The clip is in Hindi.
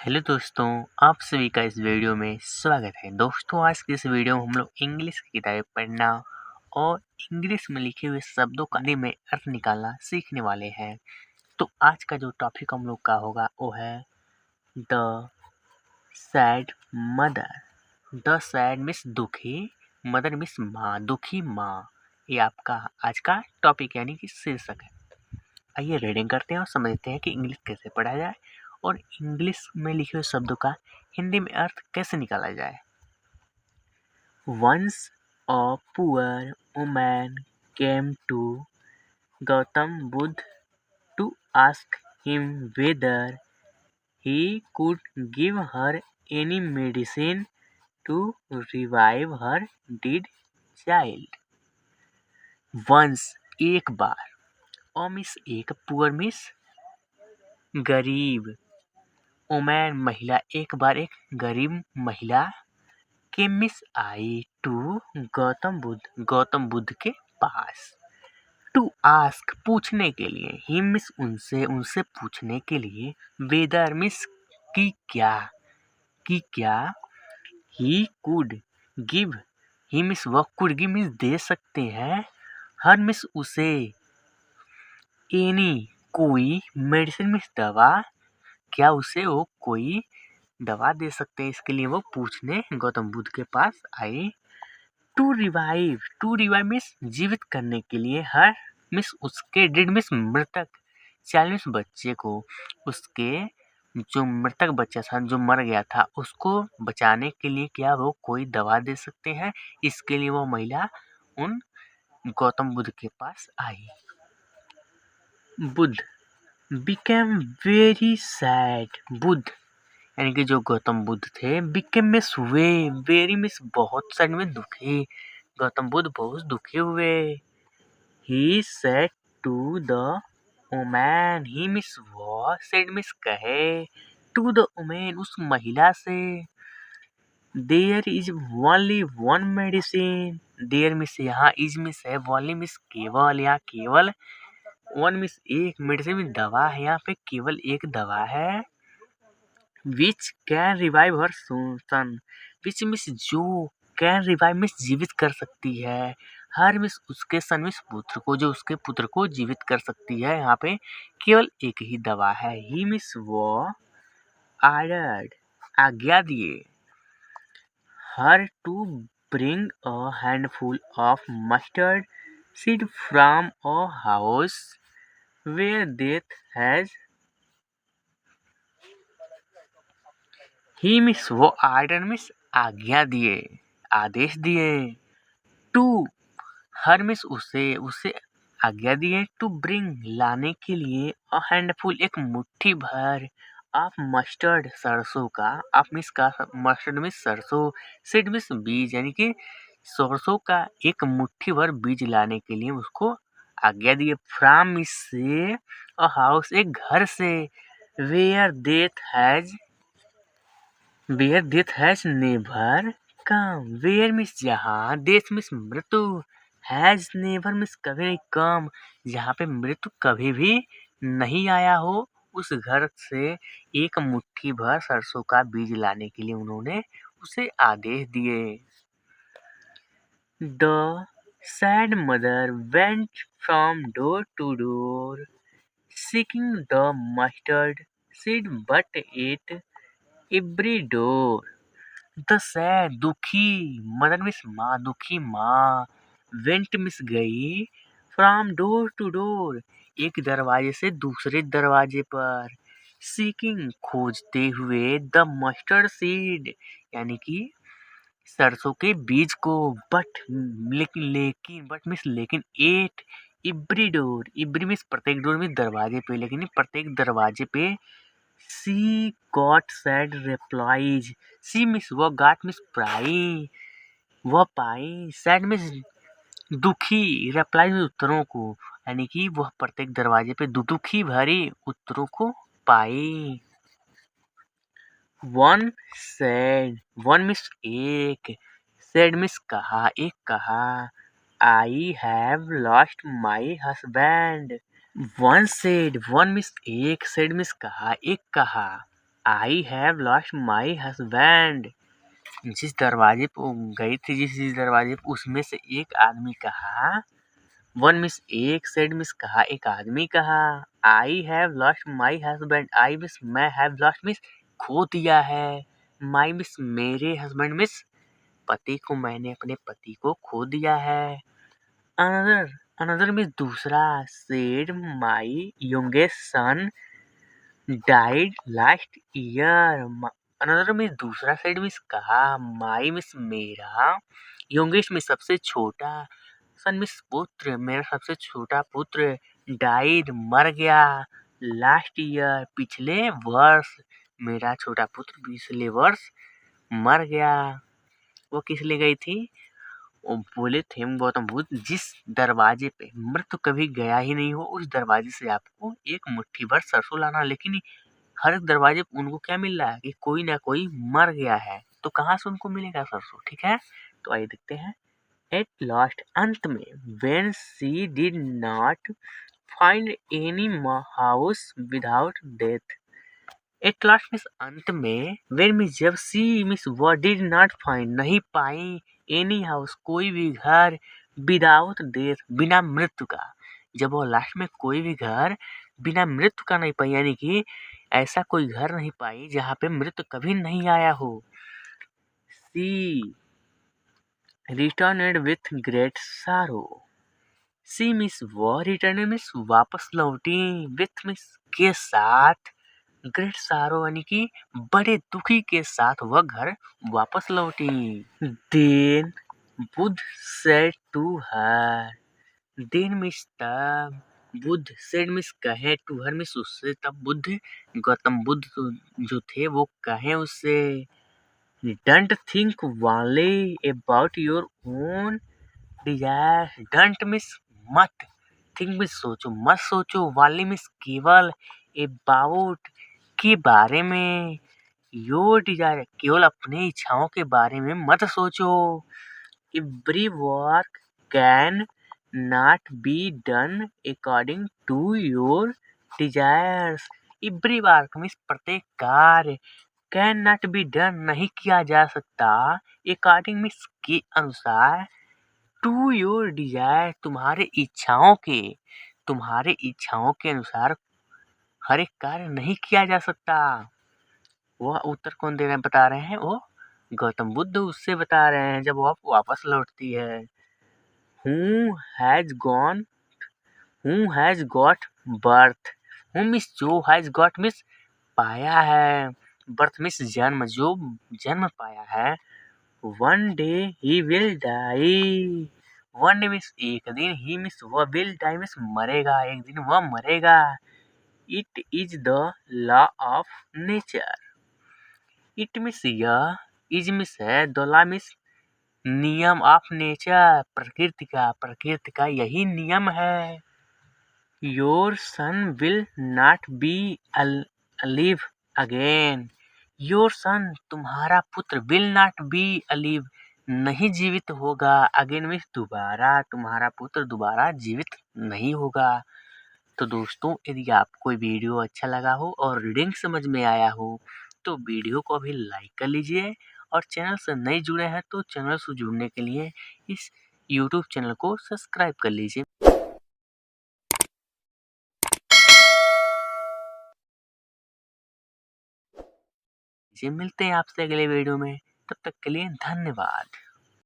हेलो दोस्तों, आप सभी का इस वीडियो में स्वागत है। दोस्तों, आज की इस वीडियो में हम लोग इंग्लिश की किताबें पढ़ना और इंग्लिश में लिखे हुए शब्दों का हिंदी में अर्थ निकालना सीखने वाले हैं। तो आज का जो टॉपिक हम लोग का होगा वो है the sad mother. The sad miss दुखी, मदर मिस माँ, दुखी माँ। ये आपका आज का टॉपिक यानी कि शीर्षक है। आइए रीडिंग करते हैं और समझते हैं कि इंग्लिश कैसे पढ़ा जाए और इंग्लिश में लिखे हुए शब्दों का हिंदी में अर्थ कैसे निकाला जाए। Once a poor woman came to Gautam Buddha to ask him whether he could give her any medicine to revive her dead child. Once एक बार, और मिस एक, पुअर मिस गरीब, ओमैन महिला, एक बार एक गरीब महिला के मिस आई टू गौतम बुद्ध के पास। टू आस्क पूछने के लिए, ही मिस उनसे पूछने के लिए, वेदर मिस की क्या, he could give, he means वह कुड गिव मिस दे सकते हैं, हर मिस उसे, एनी कोई, मेडिसिन मिस दवा, क्या उसे वो कोई दवा दे सकते हैं। इसके लिए वो पूछने गौतम बुद्ध के पास आई। टू रिवाइव मिस जीवित करने के लिए, हर मिस उसके, डिड मिस मृतक, चाइल्ड मिस बच्चे को, उसके जो मृतक बच्चा था जो मर गया था उसको बचाने के लिए क्या वो कोई दवा दे सकते हैं। इसके लिए वो महिला उन गौतम बुद्ध के पास आई। Buddha became very sad, Buddha यानी कि जो गौतम बुद्ध थे, बिकेम मिस हुए, वेरी मिस बहुत, सैड में दुखी, गौतम बुद्ध बहुत दुखी हुए। He said to the woman, he miss वो, सेड मिस कहे, टू द वुमन उस महिला से, there is only one medicine, there मिस यहाँ, इज मिस है, ओनली मिस केवल, यहाँ केवल, वन मिस एक, मेडिसिन मिस दवा है, यहाँ पे केवल एक दवा है। Which can revive her son, which means जो, कैन रिवाइव मिस जीवित कर सकती है, हर मिस उसके सन मिस पुत्र को, जो उसके पुत्र को जीवित कर सकती है। यहाँ पे केवल एक ही दवा है। ही मिस वो आर्डर्ड आज्ञा दिए, her to bring a handful of mustard seed from a house where death has, he miss वो आर्डर मिस आज्ञा दिए, आदेश दिए, टू हर मिस उसे आज्ञा दिए, टू ब्रिंग लाने के लिए, अ हैंडफुल एक मुट्ठी भर, ऑफ मस्टर्ड सरसों का, ऑफ मिस का, मस्टर्ड मिस सरसों, सीड मिस बीज यानी कि सरसों का एक मुट्ठी भर बीज लाने के लिए उसको आज्ञा दिए। फ्रॉम मिस से, अ हाउस एक घर से, where death has never come, where means जहाँ, डेथ मिस मृत्यु, हैज नेवर मिस कभी नहीं कम, जहाँ पे मृत्यु कभी भी नहीं आया हो, उस घर से एक मुट्ठी भर सरसों का बीज लाने के लिए उन्होंने उसे आदेश दिए। The sad mother went from door to door seeking the mustard seed, but at every door the sad दुखी, मदर मिस माँ, दुखी माँ, वेंट मिस गई, फ्रॉम डोर टू डोर एक दरवाजे से दूसरे दरवाजे पर, सीकिंग खोजते हुए, द मस्टर्ड सीड यानी कि सरसों के बीज को, लेकिन एट एवरी मिस प्रत्येक डोर में दरवाजे पे, लेकिन प्रत्येक दरवाजे पे, सी गॉट सैड रिप्लाईज, सी मिस वो, गॉट मिस पाई, वह पाई, सैड मिस दुखी, रिप्लाई में उत्तरों को, यानी कि वह प्रत्येक दरवाजे पे दुखी भरे उत्तरों को पाई। वन सैड, वन मिस एक, सैड मिस कहा, एक कहा, I have lost my husband. One said, one मिस एक, सेड मिस कहा, एक कहा, I have lost my husband. जिस दरवाजे पे गई थी, जिस दरवाजे पे, उसमें से एक आदमी कहा, वन मिस एक सेड मिस कहा, एक आदमी कहा, I have lost my husband. I miss मैं, हैव लॉस्ट मिस खो दिया है, माई मिस मेरे, हस्बैंड मिस पति को, मैंने अपने पति को खो दिया है। अनदर अनदर मिस दूसरा, said my youngest son died last year. Another miss दूसरा सेड मिस कहा, माई मिस मेरा, यंगेस्ट मिस सबसे छोटा, सन मिस पुत्र मेरा सबसे छोटा पुत्र, डाइड मर गया, लास्ट ईयर पिछले वर्ष, मेरा छोटा पुत्र पिछले वर्ष मर गया। वो किस लिए गई थी? वो बोले थे गौतम बुद्ध, जिस दरवाजे पे मृत्यु कभी गया ही नहीं हो, उस दरवाजे से आपको एक मुट्ठी भर सरसों लाना। लेकिन हर एक दरवाजे पे उनको क्या मिल रहा है कि कोई ना कोई मर गया है, तो कहाँ से उनको मिलेगा सरसों? ठीक है, तो आइए देखते हैं। एट लास्ट अंत में, when she did not find any house without death। At last means अंत में, when मीन्स जब, she मीन्स वह, did not find नहीं पाई, any house कोई भी घर, without death बिना मृत्यु का। जब वो लास्ट में कोई भी घर बिना मृत्यु का नहीं पाई, यानी कि ऐसा कोई घर नहीं पाई जहाँ पे मृत्यु कभी नहीं आया हो। she returned with great sorrow। She means वह, रिटर्न मिस वापस लौटी, विथ मिस के साथ, ग्रेट सारो यानी कि बड़े दुखी के साथ वह घर वापस लौटी। Then Buddha said to her, then means तब, बुद्ध सेड मिस कहे, टू हर मिस उससे, तब बुद्ध गौतम बुद्ध जो थे वो कहे उससे, don't think only about your own desire. Don't means मत, थिंक मिस सोचो, मत सोचो, वाली मिस केवल, अबाउट के बारे में, योर डिजायर केवल अपने इच्छाओं के बारे में मत सोचो। Every work can not be done according to your desires. Every work means प्रत्येक कार्य, कैन नॉट बी डन नहीं किया जा सकता, अकॉर्डिंग मीन्स के अनुसार, टू योर डिजायर तुम्हारे इच्छाओं के अनुसार हर एक कार्य नहीं किया जा सकता। वह उत्तर कौन दे रहे हैं, बता रहे हैं? वो गौतम बुद्ध उससे बता रहे हैं जब वह वापस लौटती है। Who has got birth, who means जो, हैज गॉट मिस पाया है, बर्थ मिस जन्म, जो जन्म पाया है, one day he will die, one day means एक दिन, ही मिस वह, विल डाई मिस मरेगा, एक दिन वह मरेगा। It is the law of nature, it means यह, इज मिस है, द लॉ मिस नियम, ऑफ नेचर प्रकृति का यही नियम है। Your son will not be अलिव again, your son तुम्हारा पुत्र, विल नॉट बी अलिव नहीं जीवित होगा, अगेन मीन्स दोबारा, तुम्हारा पुत्र दोबारा जीवित नहीं होगा। तो दोस्तों, यदि आपको वीडियो अच्छा लगा हो और रीडिंग समझ में आया हो तो वीडियो को अभी लाइक कर लीजिए, और चैनल से नए जुड़े हैं तो चैनल से जुड़ने के लिए इस यूट्यूब चैनल को सब्सक्राइब कर लीजिए। मिलते हैं आपसे अगले वीडियो में, तब तक के लिए धन्यवाद।